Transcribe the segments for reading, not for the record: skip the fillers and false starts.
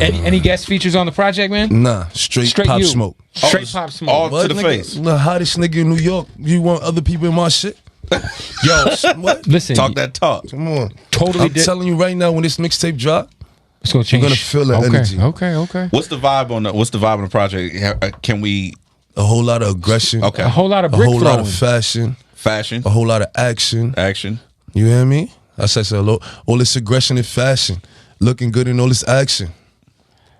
Any guest features on the project, man? Nah, straight Pop you. Smoke. Straight Pop Smoke. All What, to the nigga? face. The hottest nigga in New York. You want other people in my shit? Yo, what? Listen, Talk that talk. Come on. Totally. I'm telling you right now, when this mixtape drop, it's gonna change. you're gonna feel the energy. Okay. What's the vibe on the project? Can we? A whole lot of aggression. Okay. A whole lot of A brick whole throwing. lot of fashion. Fashion. A whole lot of action. Action. You hear me? I said so. All this aggression and fashion, looking good in all this action.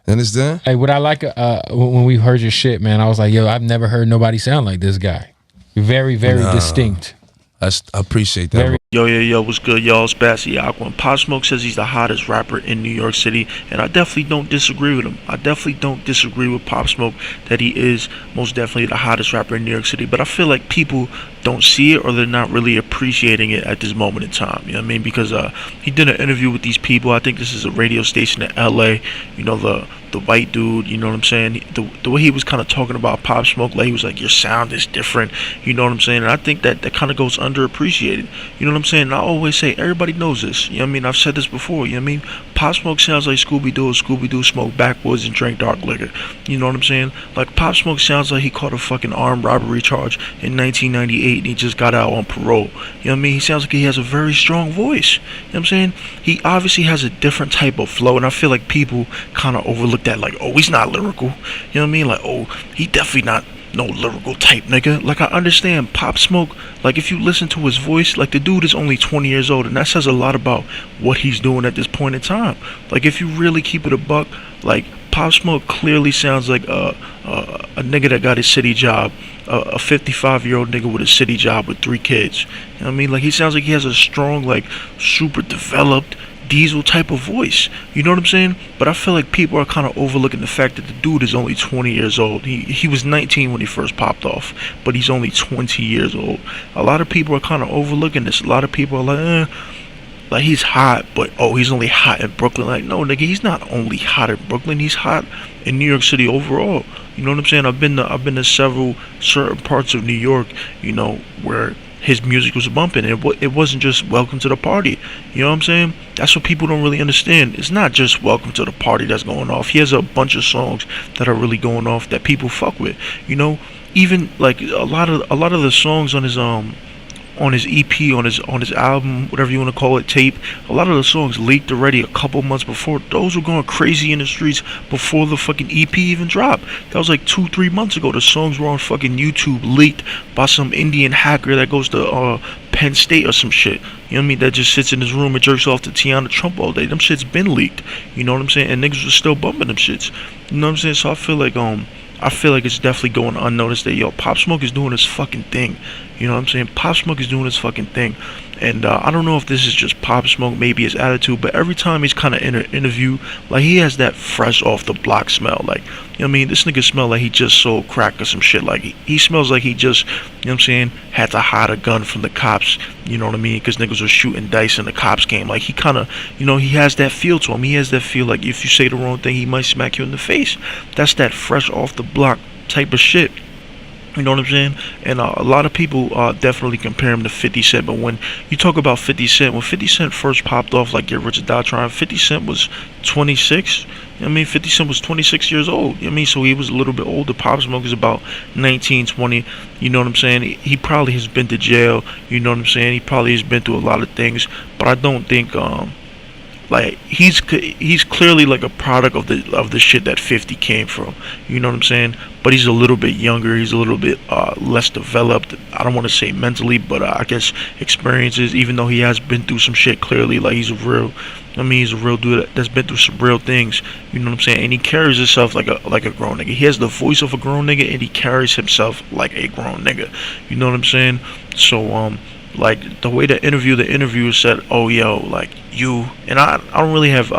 Understand? Hey, what I like when we heard your shit, man, I was like, yo, I've never heard nobody sound like this guy. Very, very distinct. I appreciate that. Very. Yo, what's good, y'all? It's Bassey, Akwa. And Pop Smoke says he's the hottest rapper in New York City, and I definitely don't disagree with him. I definitely don't disagree with Pop Smoke that he is most definitely the hottest rapper in New York City, but I feel like people don't see it or they're not really appreciating it at this moment in time. You know what I mean? Because he did an interview with these people. I think this is a radio station in LA. You know, the white dude, you know what I'm saying? The way he was kind of talking about Pop Smoke, like he was like, your sound is different, you know what I'm saying? And I think that kind of goes underappreciated, you know what I'm saying? And I always say, everybody knows this, you know what I mean? I've said this before, you know what I mean? Pop Smoke sounds like Scooby-Doo smoked backwoods and drank dark liquor, you know what I'm saying? Like Pop Smoke sounds like he caught a fucking armed robbery charge in 1998 and he just got out on parole, you know what I mean? He sounds like he has a very strong voice, you know what I'm saying? He obviously has a different type of flow, and I feel like people kind of overlook that, like, oh, he's not lyrical, you know what I mean? Like, oh, he definitely not no lyrical type nigga. Like, I understand Pop Smoke, like, if you listen to his voice, like, the dude is only 20 years old, and that says a lot about what he's doing at this point in time. Like, if you really keep it a buck, like, Pop Smoke clearly sounds like a nigga that got his city job, a 55-year-old nigga with a city job with 3 kids, you know what I mean? Like, he sounds like he has a strong, like, super developed Diesel type of voice, you know what I'm saying? But I feel like people are kind of overlooking the fact that the dude is only 20 years old. He was 19 when he first popped off, but he's only 20 years old. A lot of people are kind of overlooking this. A lot of people are like he's hot, but oh, he's only hot in Brooklyn. Like, no, nigga, he's not only hot in Brooklyn, he's hot in New York City overall. You know what I'm saying? I've been to several certain parts of New York, you know, where his music was bumping. It wasn't just Welcome to the Party. You know what I'm saying? That's what people don't really understand. It's not just Welcome to the Party that's going off. He has a bunch of songs that are really going off that people fuck with. You know, even like a lot of the songs on his EP, on his album, whatever you want to call it, tape, a lot of the songs leaked already a couple months before. Those were going crazy in the streets before the fucking EP even dropped. That was like 2-3 months ago. The songs were on fucking YouTube, leaked by some Indian hacker that goes to Penn State or some shit. You know what I mean? That just sits in his room and jerks off to Tiana Trump all day. Them shits been leaked. You know what I'm saying? And niggas was still bumping them shits. You know what I'm saying? So I feel like it's definitely going unnoticed that, yo, Pop Smoke is doing his fucking thing. You know what I'm saying? Pop Smoke is doing his fucking thing. And I don't know if this is just Pop Smoke, maybe his attitude, but every time he's kind of in an interview, like, he has that fresh off the block smell. Like, you know what I mean? This nigga smell like he just sold crack or some shit. Like, he smells like he just, you know what I'm saying, had to hide a gun from the cops, you know what I mean? Because niggas were shooting dice and the cops came. Like, he kind of, you know, he has that feel to him. He has that feel like if you say the wrong thing, he might smack you in the face. That's that fresh off the block type of shit. You know what I'm saying? And a lot of people definitely compare him to 50 Cent. But when you talk about 50 Cent, when 50 Cent first popped off, like Get Rich or Die Trying, 50 Cent was 26. You know what I mean? 50 Cent was 26 years old. You know what I mean? So he was a little bit older. Pop Smoke is about 19, 20. You know what I'm saying? He probably has been to jail. You know what I'm saying? He probably has been through a lot of things. But I don't think... like, he's clearly like a product of the shit that 50 came from. You know what I'm saying? But he's a little bit younger. He's a little bit less developed. I don't want to say mentally, but I guess experiences. Even though he has been through some shit, clearly, like, he's a real dude that's been through some real things. You know what I'm saying? And he carries himself like a grown nigga. He has the voice of a grown nigga, and he carries himself like a grown nigga. You know what I'm saying? So like, the way the interviewer said, oh, yo, like, you, and I don't really have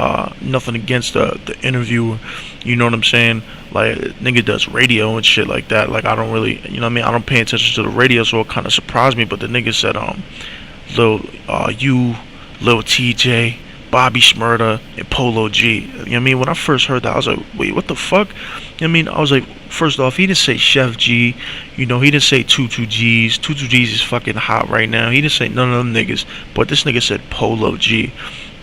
nothing against the interviewer, you know what I'm saying? Like, nigga does radio and shit like that. Like, I don't really, you know what I mean? I don't pay attention to the radio, so it kind of surprised me. But the nigga said, you, Lil TJ, Bobby Shmurda, and Polo G. You know what I mean? When I first heard that, I was like, wait, what the fuck? You know what I mean? I was like, first off, he didn't say Chef G. You know, he didn't say 22 Gs. 22 Gs is fucking hot right now. He didn't say none of them niggas. But this nigga said Polo G.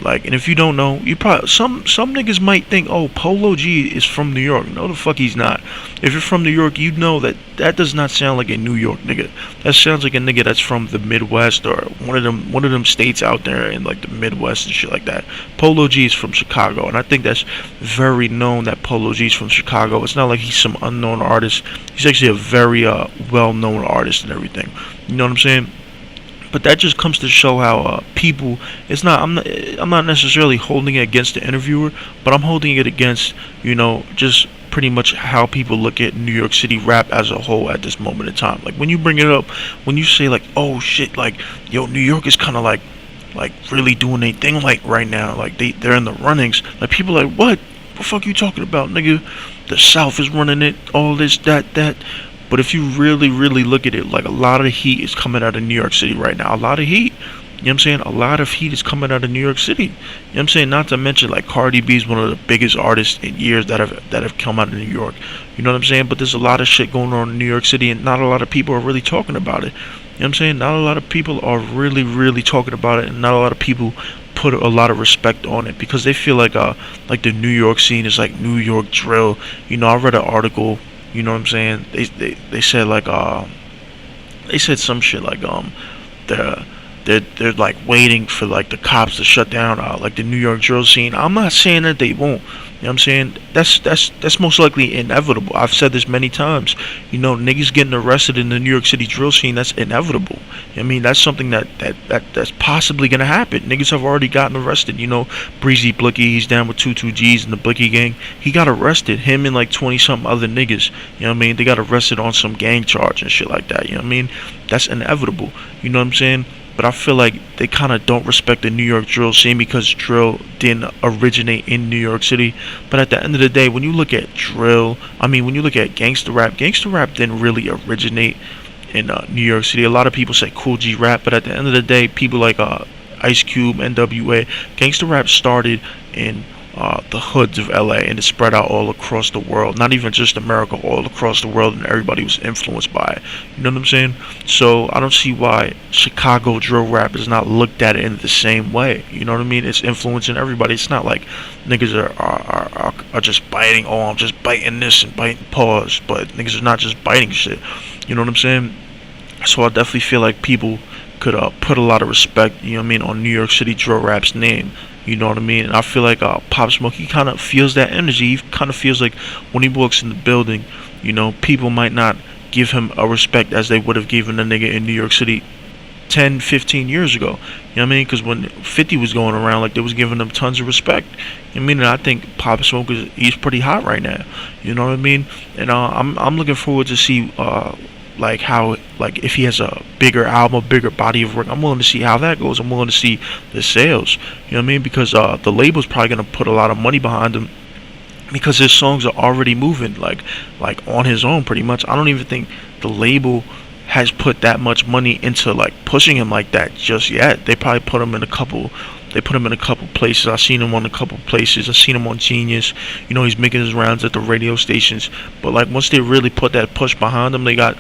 Like, and if you don't know, you probably some niggas might think, oh, Polo G is from New York. No, the fuck he's not. If you're from New York, you know that does not sound like a New York nigga. That sounds like a nigga that's from the Midwest or one of them states out there in like the Midwest and shit like that. Polo G is from Chicago, and I think that's very known that Polo G is from Chicago. It's not like he's some unknown artist. He's actually a very well-known artist and everything. You know what I'm saying? But that just comes to show how people. It's not. I'm not necessarily holding it against the interviewer, but I'm holding it against, just pretty much how people look at New York City rap as a whole at this moment in time. Like when you bring it up, when you say like, oh shit, like yo, New York is kind of like really doing their thing like right now. Like they're in the runnings. Like people are like, what the fuck you talking about, nigga? The South is running it. All this, that. But if you really, really look at it, like a lot of the heat is coming out of New York City right now. A lot of heat. You know what I'm saying? A lot of heat is coming out of New York City. You know what I'm saying? Not to mention like Cardi B is one of the biggest artists in years that have come out of New York. You know what I'm saying? But there's a lot of shit going on in New York City, and not a lot of people are really talking about it. You know what I'm saying? Not a lot of people are really, really talking about it, and not a lot of people put a lot of respect on it because they feel like the New York scene is like New York drill. I read an article. You know what I'm saying? They said like they said some shit like they're like waiting for like the cops to shut down like the New York drill scene. I'm not saying that they won't. You know what I'm saying? That's most likely inevitable. I've said this many times. Niggas getting arrested in the New York City drill scene, that's inevitable. I mean, that's something that's possibly gonna happen. Niggas have already gotten arrested. Breezy Blicky, he's down with 22Gs in the Blicky gang. He got arrested. Him and like 20 something other niggas. You know what I mean? They got arrested on some gang charge and shit like that. You know what I mean? That's inevitable. You know what I'm saying? But I feel like they kind of don't respect the New York drill scene because drill didn't originate in New York City. But at the end of the day, when you look at drill, when you look at gangster rap didn't really originate in New York City. A lot of people say Cool G rap, but at the end of the day, people like Ice Cube, NWA, gangster rap started in the hoods of LA, and it spread out all across the world. Not even just America, all across the world, and everybody was influenced by it. You know what I'm saying? So I don't see why Chicago drill rap is not looked at in the same way. You know what I mean? It's influencing everybody. It's not like niggas are just biting. Oh, I'm just biting this and biting pause. But niggas are not just biting shit. You know what I'm saying? So I definitely feel like people could put a lot of respect, you know what I mean, on New York City drill rap's name. You know what I mean? And I feel like Pop Smoke, he kind of feels that energy. He kind of feels like when he walks in the building, people might not give him a respect as they would have given a nigga in New York City 10, 15 years ago. You know what I mean? Because when 50 was going around, like, they was giving him tons of respect. You know what I mean? And I think Pop Smoke he's pretty hot right now. You know what I mean? And I'm looking forward to see like how, like, if he has a bigger album, a bigger body of work. I'm willing to see how that goes. I'm willing to see the sales. You know what I mean? Because the label's probably gonna put a lot of money behind him because his songs are already moving like on his own pretty much. I don't even think the label has put that much money into like pushing him like that just yet. They probably put him in a couple places. I've seen him on a couple places. I've seen him on Genius. He's making his rounds at the radio stations. But like once they really put that push behind him, they got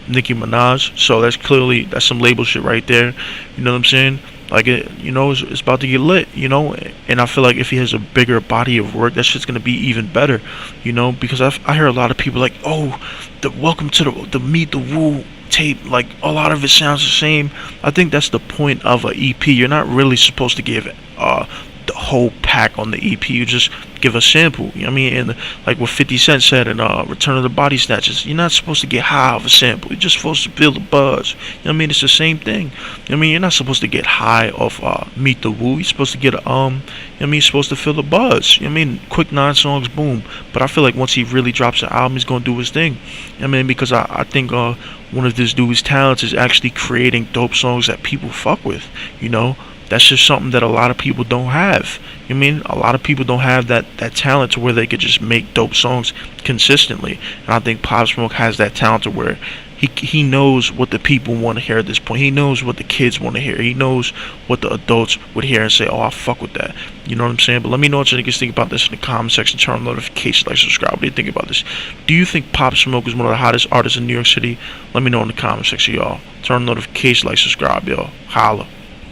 Nicki Minaj. So that's some label shit right there. You know what I'm saying? Like it's about to get lit. And I feel like if he has a bigger body of work, that shit's gonna be even better. Because I hear a lot of people like, oh, the welcome to the Meet the Woo tape, like a lot of it sounds the same. I think that's the point of an EP. You're not really supposed to give the whole pack on the EP. You just give a sample. You know what I mean? And like what 50 Cent said in Return of the Body Snatchers, you're not supposed to get high off a sample. You're just supposed to feel the buzz. You know what I mean? It's the same thing. You know what I mean? You're not supposed to get high off Meet the Woo. You're supposed to get you know what I mean? You're supposed to feel the buzz. You know what I mean? Quick 9 songs, boom. But I feel like once he really drops an album, he's gonna do his thing. You know what I mean? Because I think one of this dude's talents is actually creating dope songs that people fuck with. That's just something that a lot of people don't have. You know what I mean? A lot of people don't have that talent to where they could just make dope songs consistently. And I think Pop Smoke has that talent to where he knows what the people want to hear at this point. He knows what the kids want to hear. He knows what the adults would hear and say, oh, I fuck with that. You know what I'm saying? But let me know what you niggas think about this in the comment section. Turn on notifications, like, subscribe. What do you think about this? Do you think Pop Smoke is one of the hottest artists in New York City? Let me know in the comment section, y'all. Turn on notifications, like, subscribe, y'all. Holla.